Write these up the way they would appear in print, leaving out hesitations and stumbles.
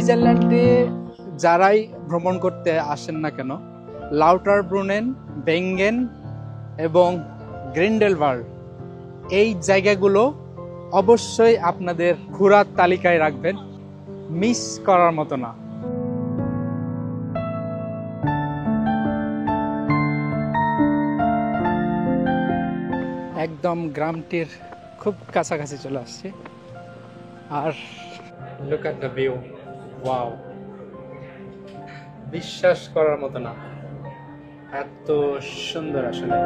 সুইজারল্যান্ডে যারাই ভ্রমণ করতে আসেন না কেন, লাউটারব্রুনেন, বেঙ্গেন এবং গ্রিন্ডেলওয়াল্ড এই জায়গাগুলো অবশ্যই আপনাদের ঘোরার তালিকায় রাখবেন, মিস করার মতো না। একদম গ্রামটির খুব কাছাকাছি চলে আসছে। আর look at the view, wow, বিশ্বাস করার মতো না, এত সুন্দর আসলে।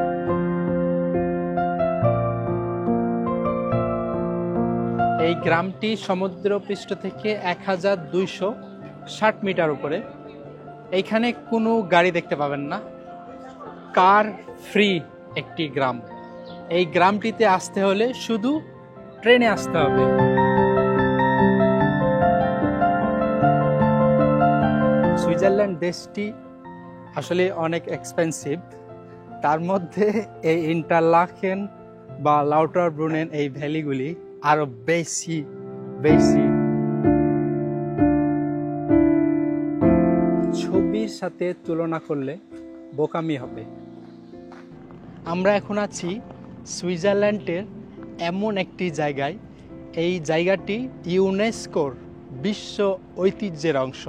এই গ্রামটি সমুদ্রপৃষ্ঠ থেকে 1260 মিটার উপরে। এইখানে কোনো গাড়ি দেখতে পাবেন না, কার ফ্রি একটি গ্রাম। এই গ্রামটিতে আসতে হলে শুধু ট্রেনে আসতে হবে। সুইজারল্যান্ড দেশটি আসলে অনেক এক্সপেন্সিভ, তার মধ্যে এই ইন্টারলাকেন বা লাউটারব্রুনেন এই ভ্যালিগুলি আরো বেশি বেশি। ছবির সাথে তুলনা করলে বোকামি হবে। আমরা এখন আছি সুইজারল্যান্ডের এমন একটি জায়গায়, এই জায়গাটি ইউনেস্কোর বিশ্ব ঐতিহ্যের অংশ।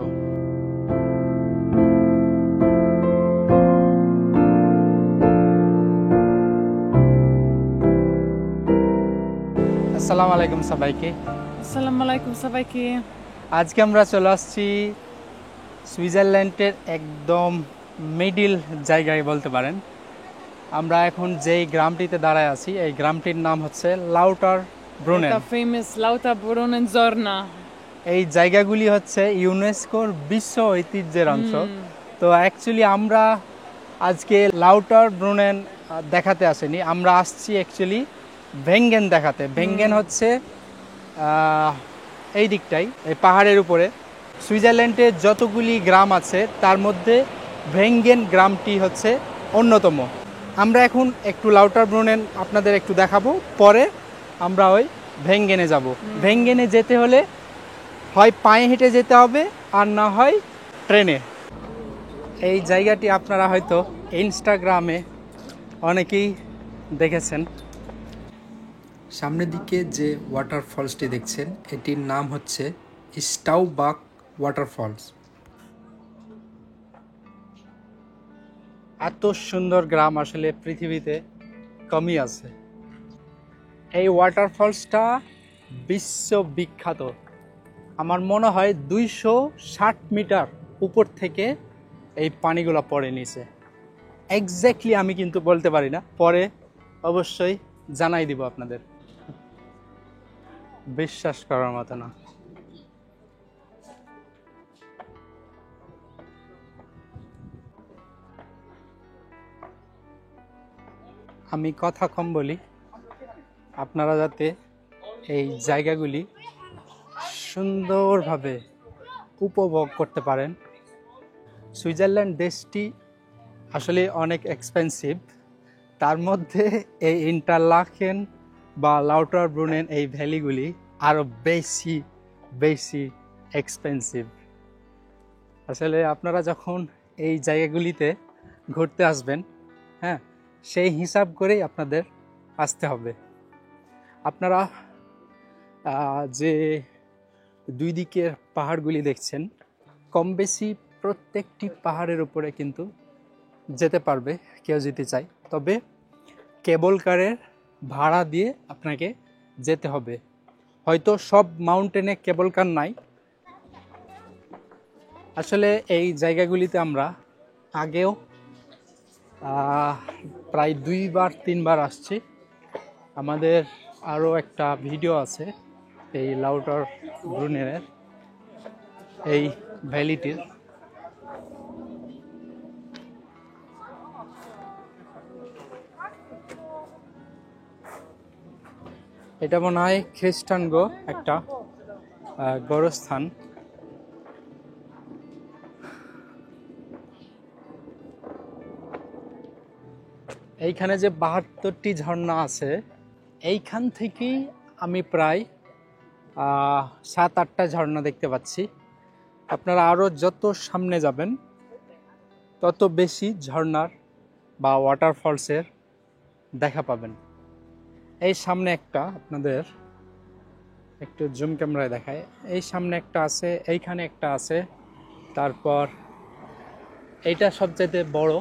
আসসালামু আলাইকুম সবাইকে। আসসালামু আলাইকুম সবাইকে। আজকে আমরা চলে আসছি সুইজারল্যান্ডের একদম মিডিল জায়গায় বলতে পারেন। আমরা এখন যেই গ্রামটিতে দাঁড়ায় আছি, এই গ্রামটির নাম হচ্ছে লাউটারব্রুনেন। এটা ফেমাস লাউটারব্রুনেন জর্না। এই জায়গাগুলি হচ্ছে ইউনেস্কোর বিশ্ব ঐতিহ্যের অংশ। তো অ্যাকচুয়ালি আমরা আজকে লাউটারব্রুনেন দেখাতে আসিনি, আমরা আসছি অ্যাকচুয়ালি ভেঙ্গেন দেখাতে। ভেঙ্গেন হচ্ছে এই দিকটাই, এই পাহাড়ের উপরে। সুইজারল্যান্ডে যতগুলি গ্রাম আছে তার মধ্যে ভেঙ্গেন গ্রামটি হচ্ছে অন্যতম। আমরা এখন একটু লাউটারব্রুনেন আপনাদের একটু দেখাবো, পরে আমরা ওই ভেঙ্গেনে যাব। ভেঙ্গেনে যেতে হলে হয় পায়ে হেঁটে যেতে হবে, আর না হয় ট্রেনে। এই জায়গাটি আপনারা হয়তো ইনস্টাগ্রামে অনেকেই দেখেছেন। সামনের দিকে যে ওয়াটারফলসটি দেখছেন, এটির নাম হচ্ছে স্টাউবাক ওয়াটারফলস। এত সুন্দর গ্রাম আসলে পৃথিবীতে কমই আছে। এই ওয়াটারফলসটা বিশ্ববিখ্যাত। আমার মনে হয় 260 মিটার উপর থেকে এই পানিগুলো পড়ে নিচে। এক্স্যাক্টলি আমি কিন্তু বলতে পারি না, পরে অবশ্যই জানাই দিব আপনাদের। বিশ্বাস করার মতো না। আমি কথা কম বলি, আপনারা যাতে এই জায়গাগুলি সুন্দরভাবে উপভোগ করতে পারেন। সুইজারল্যান্ড দেশটি আসলে অনেক এক্সপেন্সিভ, তার মধ্যে এই ইন্টারলাকেন বা লাউটারব্রুনেন এই ভ্যালিগুলি আরো বেশি বেশি এক্সপেন্সিভ। আসলে আপনারা যখন এই জায়গাগুলিতে ঘুরতে আসবেন, হ্যাঁ, সেই হিসাব করেই আপনাদের আসতে হবে। আপনারা যে দুই দিকের পাহাড়গুলি দেখছেন, কম বেশি প্রত্যেকটি পাহাড়ের উপরে কিন্তু যেতে পারবে কেউ যেতে চায়, তবে কেবল কারের ভাড়া দিয়ে আপনাকে যেতে হবে। হয়তো সব মাউন্টেনে কেবল কার নাই। আসলে এই জায়গাগুলিতে আমরা আগেও প্রায় 2-3বার আসছি। আমাদের আরও একটা ভিডিও আছে এই লাউটারব্রুনেনের এই ভ্যালিটির। এটা মনে হয় খ্রিস্টান একটা গোরস্থান। এইখানে যে 72টি ঝর্ণা আছে, এইখান থেকেই আমি প্রায় 7-8টা ঝর্ণা দেখতে পাচ্ছি। আপনারা আরও যত সামনে যাবেন তত বেশি ঝর্ণার বা ওয়াটারফলসের দেখা পাবেন। এই সামনে একটা আপনাদের একটু জুম ক্যামেরায় দেখায়, এই সামনে একটা আছে, এইখানে একটা আছে, তারপর এইটা সবচেয়ে বড়।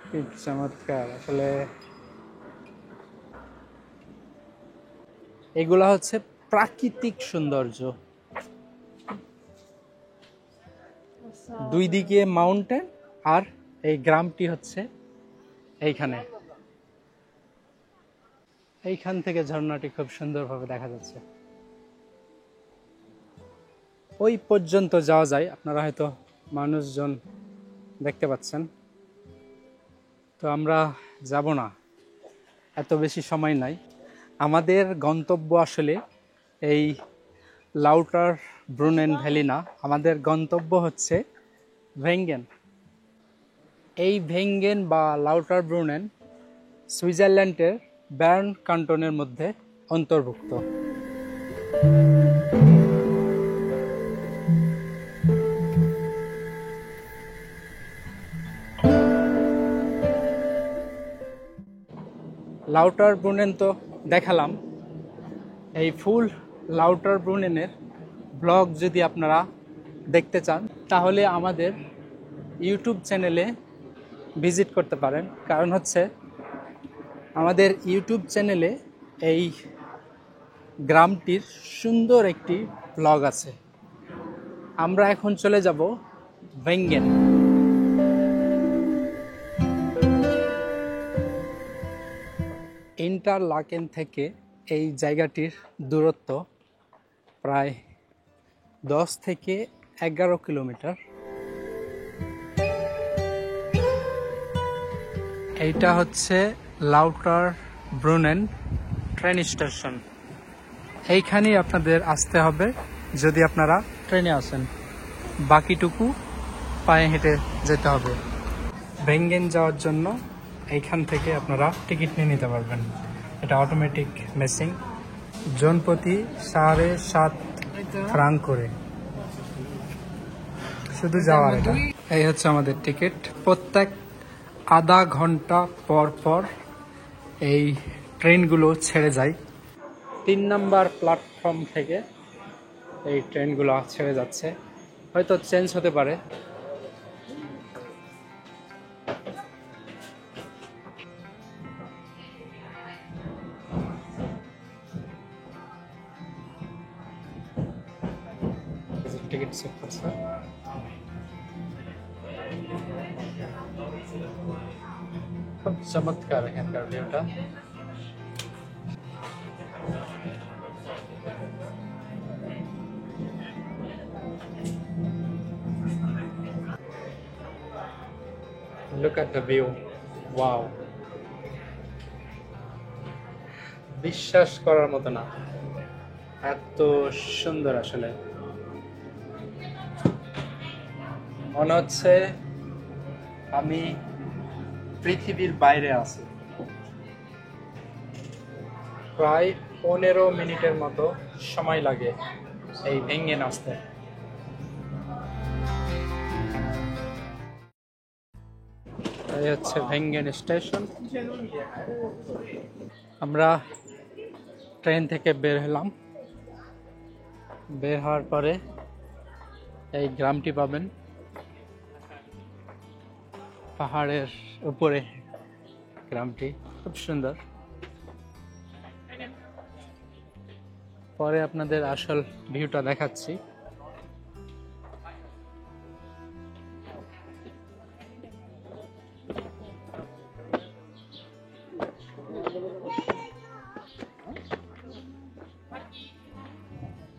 কি চমৎকার আসলে। এগুলা হচ্ছে প্রাকৃতিক সৌন্দর্য, দুই দিকে মাউন্টেন, আর এই গ্রামটি হচ্ছে এইখানে। এইখান থেকে ঝর্ণাটি খুব সুন্দরভাবে দেখা যাচ্ছে। ওই পর্যন্ত যাওয়া যায়, আপনারা হয়তো মানুষজন দেখতে পাচ্ছেন। তো আমরা যাব না, এত বেশি সময় নাই। আমাদের গন্তব্য আসলে এই লাউটার ব্রুনেন ভ্যালি না, আমাদের গন্তব্য হচ্ছে ভেঙ্গেন। এই ভেঙ্গেন বা লাউটার ব্রুনেন সুইজারল্যান্ডের বার্ন ক্যান্টনের মধ্যে অন্তর্ভুক্ত। লাউটার ব্রুনেন তো দেখালাম। এই ফুল লাউটার ব্রুনেনের ব্লগ যদি আপনারা দেখতে চান তাহলে আমাদের ইউটিউব চ্যানেলে ভিজিট করতে পারেন। কারণ হচ্ছে আমাদের ইউটিউব চ্যানেলে এই গ্রামটির সুন্দর একটি ব্লগ আছে। আমরা এখন চলে যাব ভেঙ্গেন। ইন্টারলাকেন থেকে এই জায়গাটির দূরত্ব প্রায় 10 থেকে 11 কিলোমিটার। এইটা হচ্ছে লাউটার ব্রুনেন ট্রেন স্টেশন। এইখানেই আপনাদের আসতে হবে যদি আপনারা ট্রেনে আসেন, বাকিটুকু পায়ে হেঁটে যেতে হবে। ভেঙ্গেন যাওয়ার জন্য এইখান থেকে আপনারা টিকিট নিয়ে নিতে পারবেন। এটা অটোমেটিক মেসিং, জনপ্রতি 7.5 ফ্রাঙ্ক করে শুধু যাওয়ার। এটা এই হচ্ছে আমাদের টিকিট। প্রত্যেক আধা ঘন্টা পর পর এই ট্রেনগুলো ছেড়ে যায়। 3 নম্বর প্ল্যাটফর্ম থেকে এই ট্রেনগুলো ছেড়ে যাচ্ছে, হয়তো চেঞ্জ হতে পারে। টিকিট চেক করছে। খুব চমৎকার এখানকার ভিউটা। Look at the view. Wow. বিশ্বাস করার মতো না, এত সুন্দর আসলে। মনে হচ্ছে আমি পৃথিবীর বাইরে আছি। প্রায় 15 মিনিটের মতো সময় লাগে এই ভেঙ্গেন আসতে। এই হচ্ছে ভেঙ্গেন স্টেশন। আমরা ট্রেন থেকে বের হলাম। বের হওয়ার পরে এই গ্রামটি পাবেন, পাহাড়ের উপরে গ্রামটি, খুব সুন্দর। পরে আপনাদের আসল ভিউটা দেখাচ্ছি।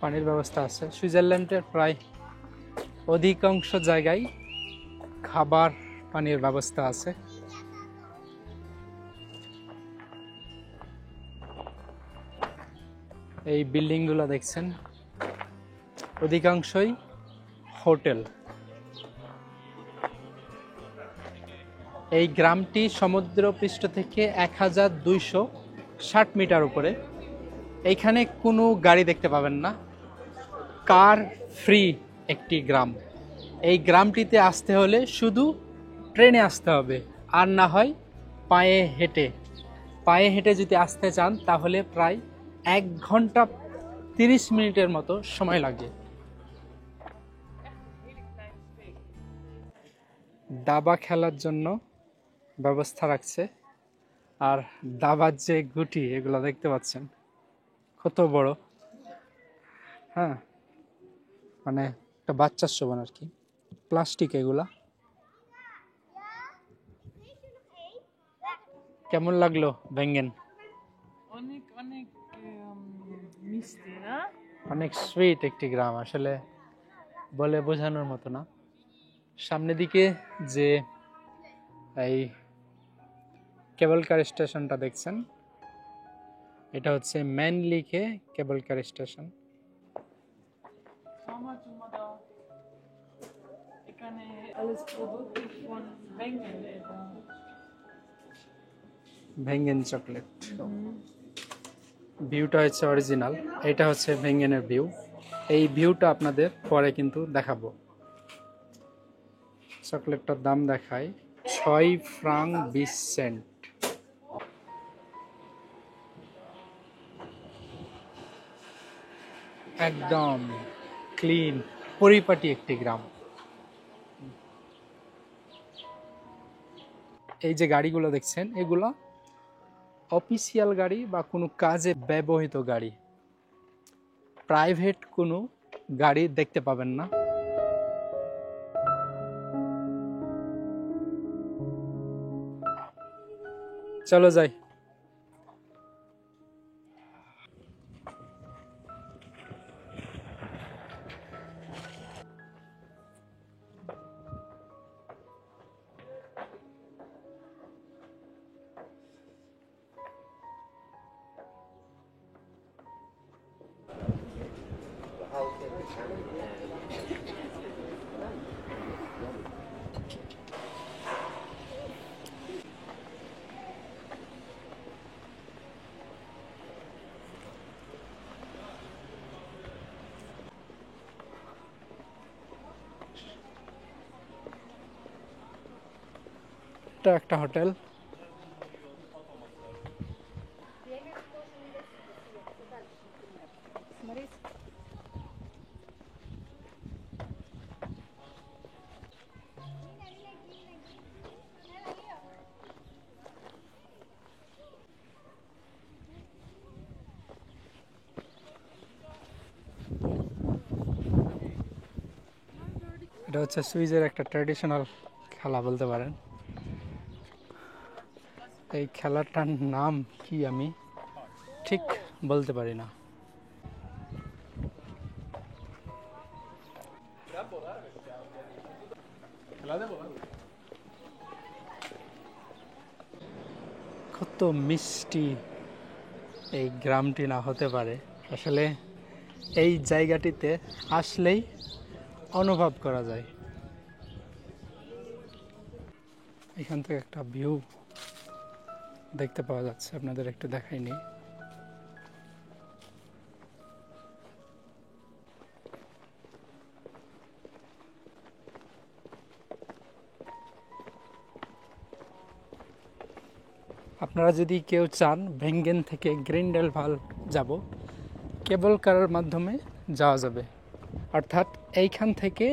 পানির ব্যবস্থা আছে। সুইজারল্যান্ডের প্রায় অধিকাংশ জায়গায় খাবার পানির ব্যবস্থা আছে। এই বিল্ডিংগুলো দেখছেন অধিকাংশই হোটেল। এই গ্রামটি সমুদ্রপৃষ্ঠ থেকে 1260 মিটার উপরে। এইখানে কোনো গাড়ি দেখতে পাবেন না, কার ফ্রি একটি গ্রাম। এই গ্রামটিতে আসতে হলে শুধু ট্রেনে আসতে হবে, আর না হয় পায়ে হেঁটে। পায়ে হেঁটে যদি আসতে চান তাহলে প্রায় 1 ঘন্টা 30 মিনিটের মতো সময় লাগে। দাবা খেলার জন্য ব্যবস্থা রাখছে, আর দাবার যে গুটি এগুলো দেখতে পাচ্ছেন কত বড়। হ্যাঁ, মানে একটা বাচ্চার সমান আর কি, প্লাস্টিক এগুলা। কেমন লাগলো ভেঙ্গেন? অনেক অনেক মিষ্টি না? অনেক সুইট একটি গ্রাম, আসলে বলে বোঝানোর মতো না। সামনের দিকে যে এই কেবল কার স্টেশনটা দেখছেন, এটা হচ্ছে ম্যানলিখে কেবল কার স্টেশন। Mama, চুমা দাও। এখানে alles Produkte von Wengen এটা। ভেঙ্গেন চকলেট। ভিউটা হচ্ছে অরিজিনাল, এটা হচ্ছে ভেঙ্গেনের ভিউ। এই ভিউটা আপনাদের পরে কিন্তু দেখাবো। চকলেটটার দাম দেখায় 6 ফ্রাং 20 সেন্ট। একদম ক্লিন পরিপাটি একটি গ্রাম। এই যে গাড়িগুলো দেখছেন, এগুলো অফিসিয়াল গাড়ি বা কোনো কাজে ব্যবহৃত গাড়ি, প্রাইভেট কোনো গাড়ি দেখতে পাবেন না। চলো যাই। এটা একটা হোটেল। এটা হচ্ছে সুইজের একটা ট্র্যাডিশনাল খেলা বলতে পারেন। এই খেলাটার নাম কি আমি ঠিক বলতে পারি না। কত মিষ্টি এই গ্রামটি না হতে পারে, আসলে এই জায়গাটিতে আসলেই অনুভব করা যায়। এখান থেকে একটা ভিউ দেখতে পাওয়া যাচ্ছে, আপনাদের একটু দেখাইনি। আপনারা যদি কেউ চান ভেঙ্গেন থেকে গ্রিন্ডেলভাল যাব, কেবল কারের মাধ্যমে যাওয়া যাবে। অর্থাৎ এইখান থেকে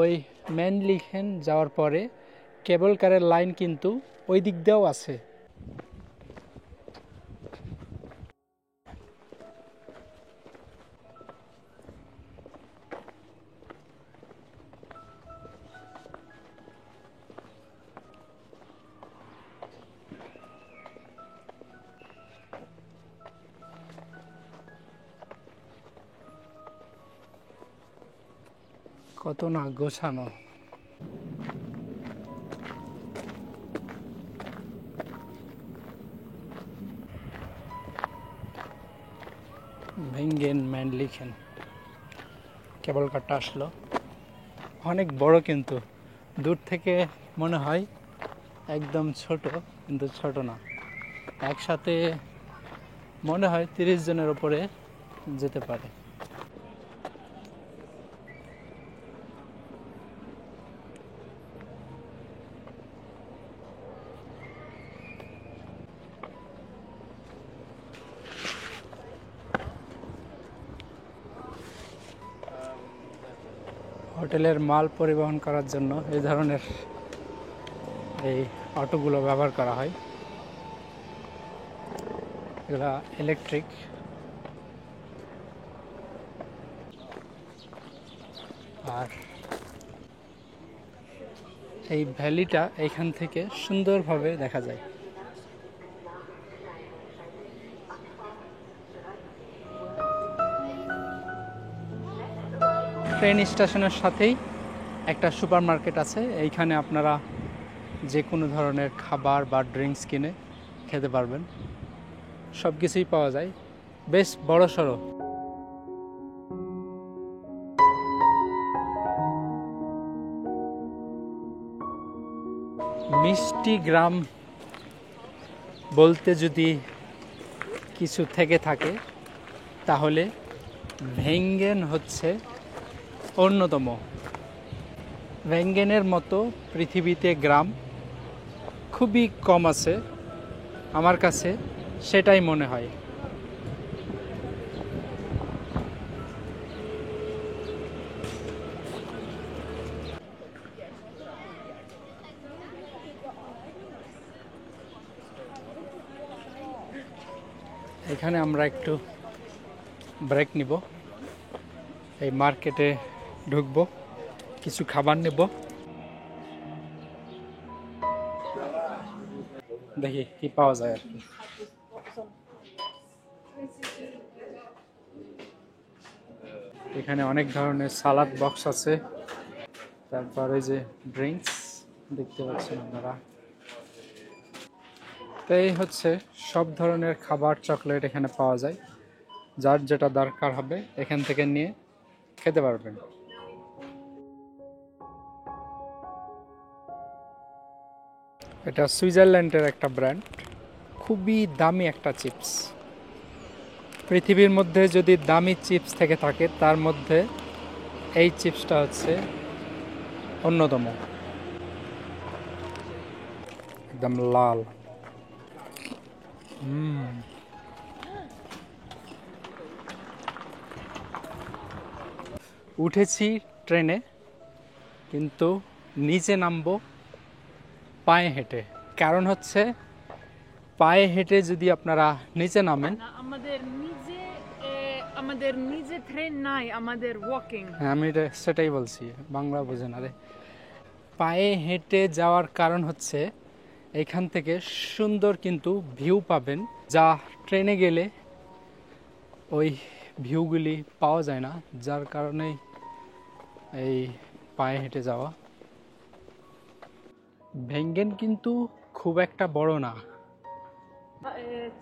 ওই ম্যানলিখেন যাওয়ার পরে কেবল কারের লাইন কিন্তু ওই দিক দিয়েও আছে। কত না গোছানো। ভেঙ্গেন ম্যানলিখেন কেবল কারটা আসলো, অনেক বড়, কিন্তু দূর থেকে মনে হয় একদম ছোট, কিন্তু ছোট না। একসাথে মনে হয় 30 জনের ওপরে যেতে পারে। হোটেলের মাল পরিবহন করার জন্য এই ধরনের এই অটোগুলো ব্যবহার করা হয়। এগুলা ইলেকট্রিক। আর এই ভ্যালিটা এইখান থেকে সুন্দরভাবে দেখা যায়। ট্রেন স্টেশনের সাথেই একটা সুপার মার্কেট আছে, এইখানে আপনারা যে কোনো ধরনের খাবার বা ড্রিঙ্কস কিনে খেতে পারবেন, সব কিছুই পাওয়া যায়, বেশ বড় সড়ো। মিষ্টি গ্রাম বলতে যদি কিছু থেকে থাকে তাহলে ভেঙ্গেন হচ্ছে অন্যতম। ভেঙ্গেনের মতো পৃথিবীতে গ্রাম খুবই কম আছে, আমার কাছে সেটাই মনে হয়। এখানে আমরা একটু ব্রেক নিব, এই মার্কেটে ঢুকবো, কিছু খাবার নেব, দেখি কি পাওয়া যায় আর কি। এখানে অনেক ধরনের সালাদ বক্স আছে, তারপরে যে ড্রিঙ্কস দেখতে পাচ্ছেন আপনারা। তো এই হচ্ছে সব ধরনের খাবার, চকলেট এখানে পাওয়া যায়, যার যেটা দরকার হবে এখান থেকে নিয়ে খেতে পারবেন। এটা সুইজারল্যান্ডের একটা ব্র্যান্ড, খুবই দামি একটা চিপস। পৃথিবীর মধ্যে যদি দামি চিপস থেকে থাকে তার মধ্যে এই চিপসটা হচ্ছে অন্যতম। একদম লাল। উঠেছি ট্রেনে, কিন্তু নিচে নামবো পায়ে হেঁটে। কারণ হচ্ছে পায়ে হেঁটে যদি আপনারা নিচে নামেন, আমাদের নিজে ট্রেন নাই, আমাদের ওয়াকিং। হ্যাঁ, আমি সেটাই বলছি, বাংলা বোঝেন। আরে পায়ে হেঁটে যাওয়ার কারণ হচ্ছে এখান থেকে সুন্দর কিন্তু ভিউ পাবেন, যা ট্রেনে গেলে ওই ভিউগুলি পাওয়া যায় না, যার কারণেই এই পায়ে হেঁটে যাওয়া। ভেঙ্গেন কিন্তু খুব একটা বড় না।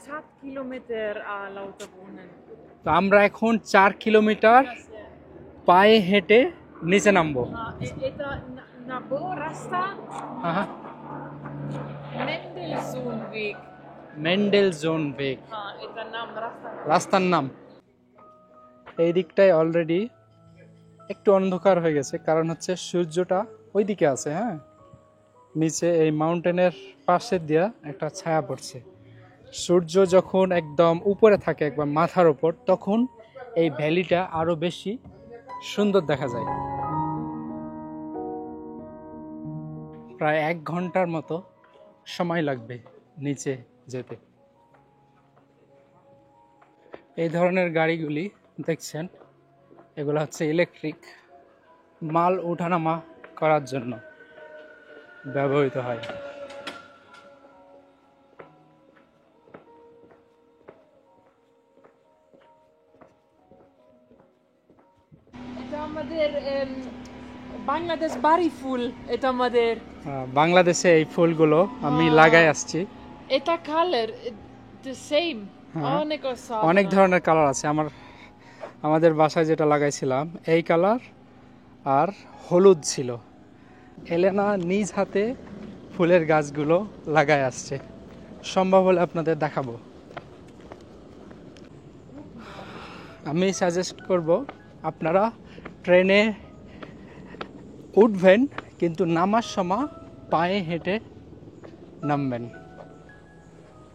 4 কিলোমিটার lauter wohnen. তো আমরা এখন 4 কিলোমিটার পায়ে হেঁটে নিচে নামবো। এটা নাবো রাস্তা হ্যাঁ, মেন্ডেলসোন Weg. মেন্ডেলজোন বেগ এটা নাম রাস্তার নাম। এই দিকটায় অলরেডি একটু অন্ধকার হয়ে গেছে, কারণ হচ্ছে সূর্যটা ওই দিকে আছে। হ্যাঁ, নিচে এই মাউন্টেনের পাশে দিয়া একটা ছায়া পড়ছে। সূর্য যখন একদম উপরে থাকে, একবার মাথার উপর, তখন এই ভ্যালিটা আরো বেশি সুন্দর দেখা যায়। প্রায় 1 ঘন্টার মতো সময় লাগবে নিচে যেতে। এই ধরনের গাড়িগুলি দেখছেন, এগুলো হচ্ছে ইলেকট্রিক, মাল ওঠানামা করার জন্য ব্যবহৃত হয়। এটা আমাদের বাংলাদেশ বাড়ি ফুল। এটা আমাদের বাংলাদেশে এই ফুলগুলো আমি লাগাই আসছি। এটা কালার the same. অনেক ধরনের কালার আছে। আমাদের বাসায় যেটা লাগাইছিলাম এই কালার আর হলুদ ছিল। এলেনা নিজ হাতে ফুলের গাছগুলো লাগাই আসছে, সম্ভব হলে আপনাদের দেখাবো। আমি সাজেস্ট করব আপনারা ট্রেনে উঠবেন, কিন্তু নামার সময় পায়ে হেঁটে নামবেন,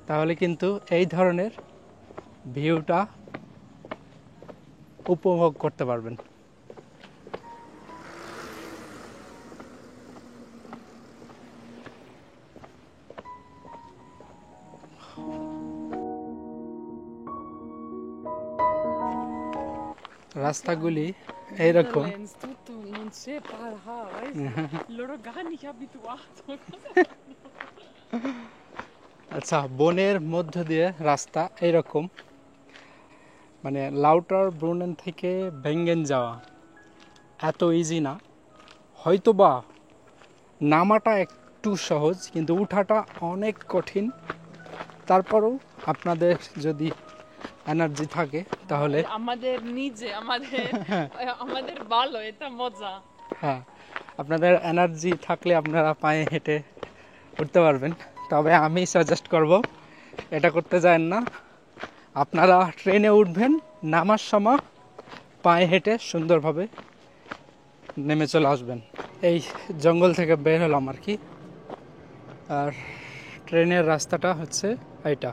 তাহলে কিন্তু এই ধরনের ভিউটা উপভোগ করতে পারবেন। রাস্তাগুলি এইরকম। Netherlands, tutto non c'è parla, loro gar nicht abituato. আচ্ছা, বনের মধ্য দিয়ে রাস্তা এইরকম, মানে লাউটার ব্রুনেন থেকে ভেঙ্গেন যাওয়া এত ইজি না, হয়তোবা নামাটা একটু সহজ কিন্তু উঠাটা অনেক কঠিন। তারপরেও আপনাদের যদি এনার্জি থাকে তাহলে আমাদের নিজে আমাদের ভালো, এটা মজা। হ্যাঁ, আপনাদের এনার্জি থাকলে আপনারা পায়ে হেঁটে উঠতে পারবেন। তবে আমি সাজেস্ট করব এটা করতে যান না, আপনারা ট্রেনে উঠবেন, নামার সময় পায়ে হেঁটে সুন্দরভাবে নেমে চলে আসবেন। এই জঙ্গল থেকে বের হলাম আর কি। আর ট্রেনের রাস্তাটা হচ্ছে এইটা,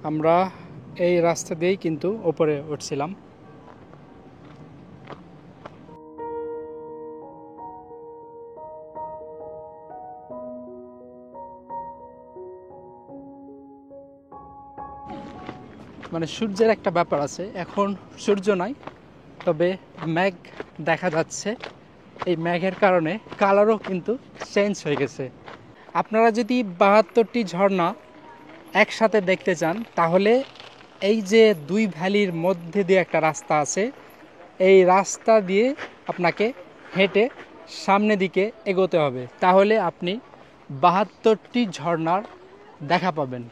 আমরা এই রাস্তা দিয়েই কিন্তু ওপরে উঠছিলাম। মানে সূর্যের একটা ব্যাপার আছে, এখন সূর্য নাই, তবে মেঘ দেখা যাচ্ছে। এই মেঘের কারণে কালারও কিন্তু চেঞ্জ হয়ে গেছে। আপনারা যদি 72টি ঝর্ণা একসাথে দেখতে চান তাহলে এই যে দুই ভ্যালির মধ্যে দিয়ে একটা রাস্তা আছে, এই রাস্তা দিয়ে আপনাকে হেঁটে সামনের দিকে এগোতে হবে, তাহলে আপনি 72টি ঝর্ণার দেখা পাবেন।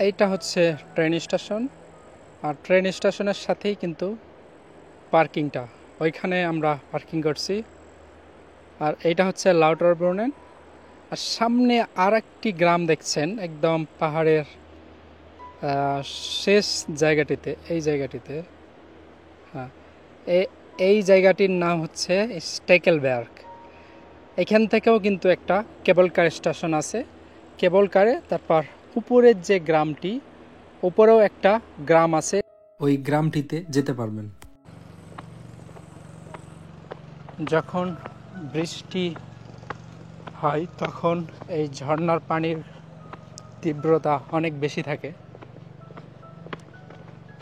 এইটা হচ্ছে ট্রেন স্টেশন, আর ট্রেন স্টেশনের সাথেই কিন্তু পার্কিংটা, ওইখানে আমরা পার্কিং করছি। আর এইটা হচ্ছে লাউটার ব্রুনেন। আর সামনে আর একটি গ্রাম দেখছেন একদম পাহাড়ের শেষ জায়গাটিতে, এই জায়গাটিতে, হ্যাঁ, এই জায়গাটির নাম হচ্ছে স্টেকেলবার্গ। এখান থেকেও কিন্তু একটা কেবল কার স্টেশন আছে, কেবল কারে তারপর উপরের যে গ্রামটি, উপরেও একটা গ্রাম আছে, ওই গ্রামটিতে যেতে পারবেন। যখন বৃষ্টি হয় তখন এই ঝর্ণার পানির তীব্রতা অনেক বেশি থাকে।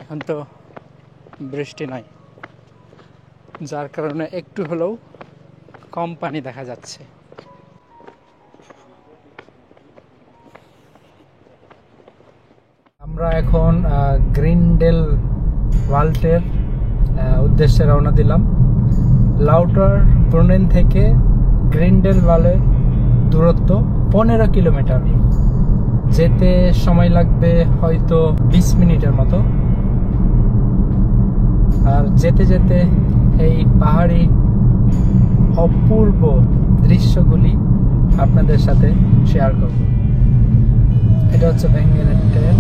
এখন তো বৃষ্টি নাই, যার কারণে একটু হলেও কম পানি দেখা যাচ্ছে। আমরা এখন গ্রিন্ডেল ওয়াল্টের উদ্দেশ্যে রওনা দিলাম। লাউটার ব্রুনেন থেকে গ্রিন্ডেল ওয়ালের দূরত্ব 15 কিলোমিটার, যেতে সময় লাগবে হয়তো 20 মিনিটের মতো। আর যেতে যেতে এই পাহাড়ি অপূর্ব দৃশ্যগুলি আপনাদের সাথে শেয়ার করব। এটা হচ্ছে ভেঙ্গেনের ট্রেন।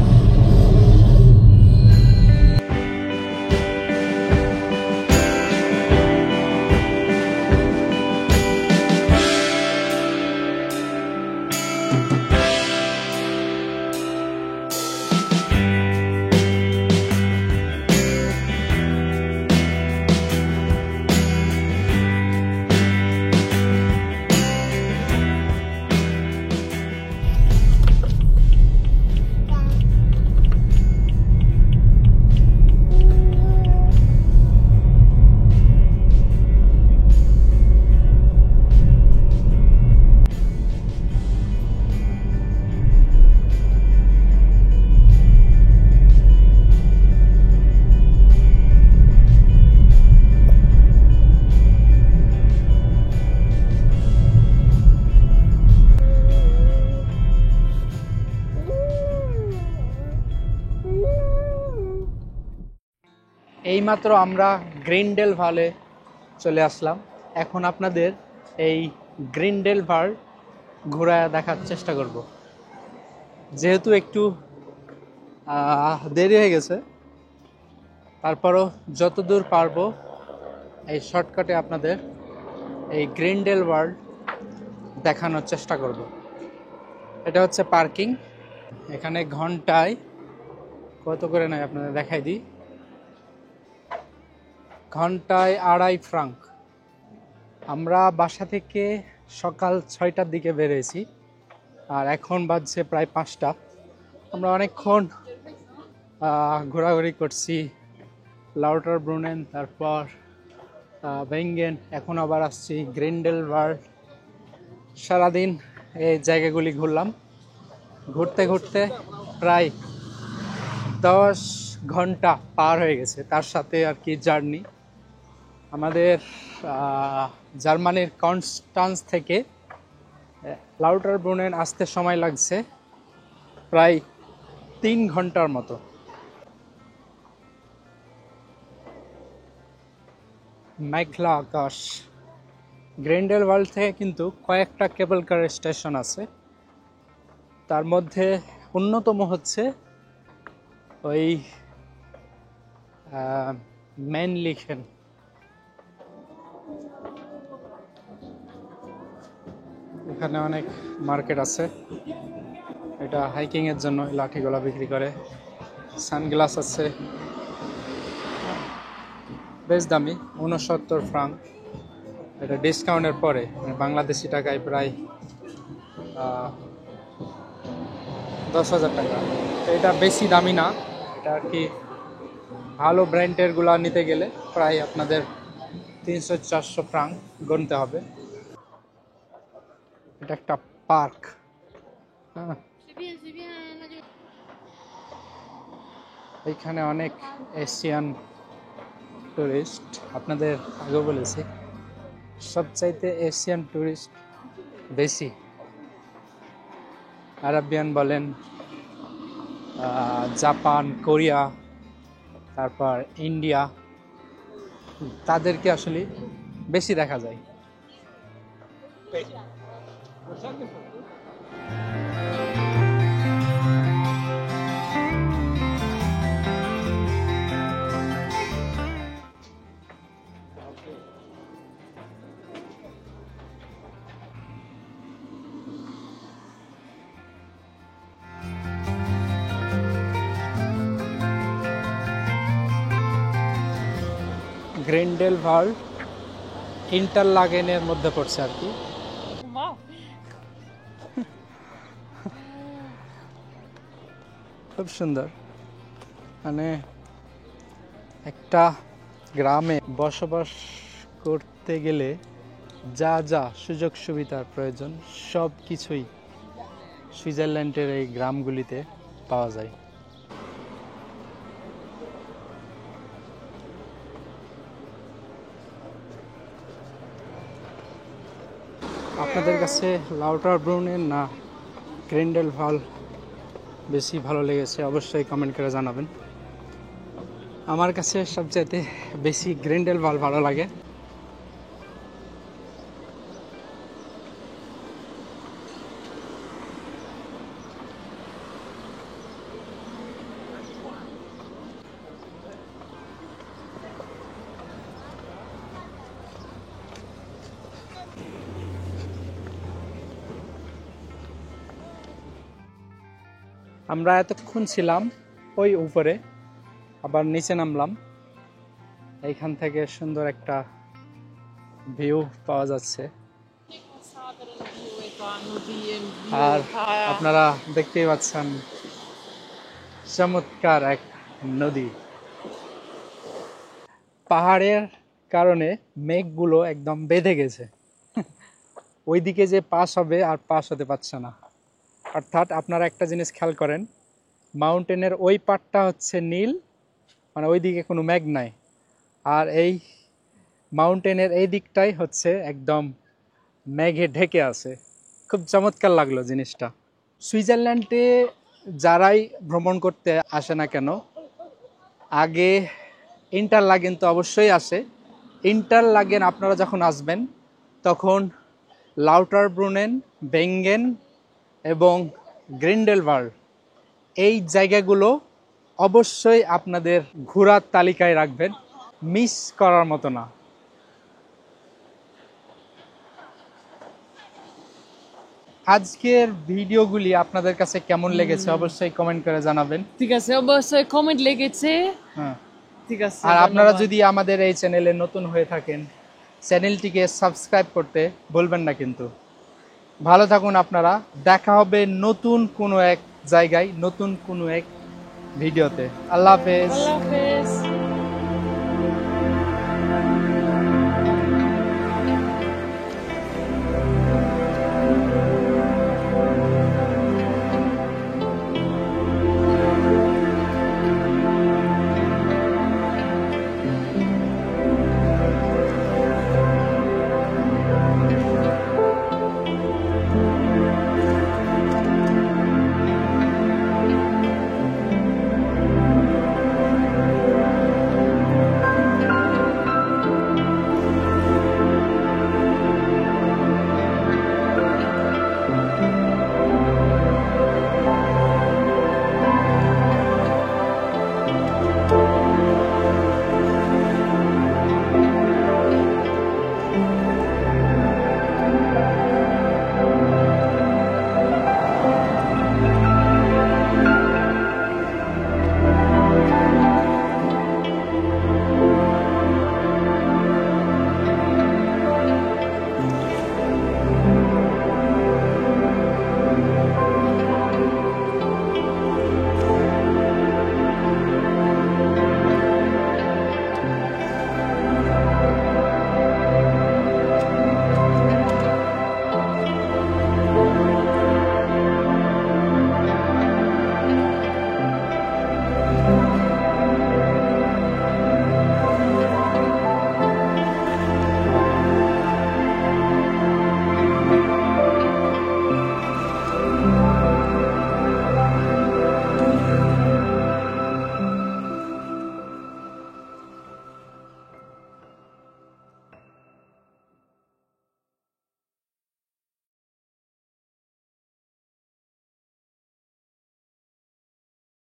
এইমাত্র আমরা গ্রিন্ডেল ভ্যালে চলে আসলাম। এখন আপনাদের এই গ্রিন্ডেল ভ্যাল ঘোরায় দেখার চেষ্টা করব। যেহেতু একটু দেরি হয়ে গেছে, তারপরও যতদূর পারবো এই শর্টকাটে আপনাদের এই গ্রিন্ডেল ওয়ার্ল্ড দেখানোর চেষ্টা করব। এটা হচ্ছে পার্কিং। এখানে ঘন্টায় কত করে নেয় আপনাদের দেখাই দিই। ঘন্টায় 2.5 ফ্রাঙ্ক। আমরা বাসা থেকে সকাল 6টার দিকে বেরিয়েছি, আর এখন বাজছে প্রায় 5টা। আমরা অনেকক্ষণ ঘোরাঘুরি করছি, লাউটার ব্রুনেন, তারপর ভেঙ্গেন, এখন আবার আসছি গ্রিন্ডেলওয়াল্ড। সারাদিন এই জায়গাগুলি ঘুরলাম, ঘুরতে ঘুরতে প্রায় 10 ঘন্টা পার হয়ে গেছে। তার সাথে আর কি জার্নি। আমাদের জার্মানির কনস্টান্স থেকে লাউটার ব্রুনেন আসতে সময় লাগছে প্রায় 3 ঘন্টার মতো। মেঘলা আকাশ। গ্রিন্ডেলওয়াল্ড থেকে কিন্তু কয়েকটা কেবল কারের স্টেশন আছে, তার মধ্যে অন্যতম হচ্ছে ওই ম্যানলিখেন। এখানে অনেক মার্কেট আছে, এটা হাইকিং এর জন্য লাঠিগুলা বিক্রি করে। সানগ্লাস আছে, বেশ দামি, 69 ফ্রাঙ্ক। এটা ডিসকাউন্টের পরে, মানে বাংলাদেশি টাকায় প্রায় 10,000 টাকা। তো এটা বেশি দামি না, এটা আর কি ভালো ব্র্যান্ডের গুলা নিতে গেলে প্রায় আপনাদের 300-400 ফ্রাঙ্ক গুনতে হবে। এটা একটা পার্ক। হ্যাঁ, এইখানে অনেক এশিয়ান টুরিস্ট, আপনাদের আগেও বলেছি সবচাইতে এশিয়ান টুরিস্ট বেশি। আরাবিয়ান বলেন, জাপান, কোরিয়া, তারপর ইন্ডিয়া, তাদেরকে আসলে বেশি দেখা যায়। গ্রিন্ডেলওয়াল্ড ইন্টারলাগেনের মধ্যে পড়ছে আর কি। Wow. খুব সুন্দর, মানে একটা গ্রামে বসবাস করতে গেলে যা যা সুযোগ সুবিধার প্রয়োজন সব কিছুই সুইজারল্যান্ডের এই গ্রামগুলিতে পাওয়া যায়। আপনাদের কাছে লাউটার ব্রুনেন না গ্রিন্ডেলওয়াল্ড বেশি ভালো লেগেছে অবশ্যই কমেন্ট করে জানাবেন। আমার কাছে সবচাইতে বেশি গ্রিন্ডেলওয়াল্ড ভালো লাগে। আমরা এতক্ষণ ছিলাম ওই উপরে, আবার নিচে নামলাম। এইখান থেকে সুন্দর একটা ভিউ পাওয়া যাচ্ছে। আর আপনারা দেখতেই পাচ্ছেন চমৎকার এক নদী। পাহাড়ের কারণে মেঘগুলো একদম বেঁধে গেছে, ওইদিকে যে পাস হবে আর পাস হতে পারছে না। অর্থাৎ আপনারা একটা জিনিস খেয়াল করেন, মাউন্টেনের ওই পাটটা হচ্ছে নীল, মানে ওইদিকে কোনো মেঘ নাই, আর এই মাউন্টেনের এই দিকটাই হচ্ছে একদম মেঘে ঢেকে আছে। খুব চমৎকার লাগলো জিনিসটা। সুইজারল্যান্ডে যারাই ভ্রমণ করতে আসে না কেন, আগে ইন্টারলাগেন তো অবশ্যই আসে। ইন্টারলাগেন আপনারা যখন আসবেন তখন লাউটার ব্রুনেন, ভেঙ্গেন এবং গ্রিন্ডেলওয়াল্ড এই জায়গাগুলো অবশ্যই আপনাদের ঘোরার তালিকায় রাখবেন, মিস করার মতো না। আজকের ভিডিওগুলি আপনাদের কাছে কেমন লেগেছে অবশ্যই কমেন্ট করে জানাবেন। ঠিক আছে, অবশ্যই কমেন্ট লেগেছে। হ্যাঁ, ঠিক আছে। আর আপনারা যদি আমাদের এই চ্যানেলে নতুন হয়ে থাকেন, চ্যানেলটিকে সাবস্ক্রাইব করতে ভুলবেন না কিন্তু। ভালো থাকুন আপনারা। দেখা হবে নতুন কোনো এক জায়গায়, নতুন কোনো এক ভিডিওতে। আল্লাহ হাফেজ। Allah Hafiz.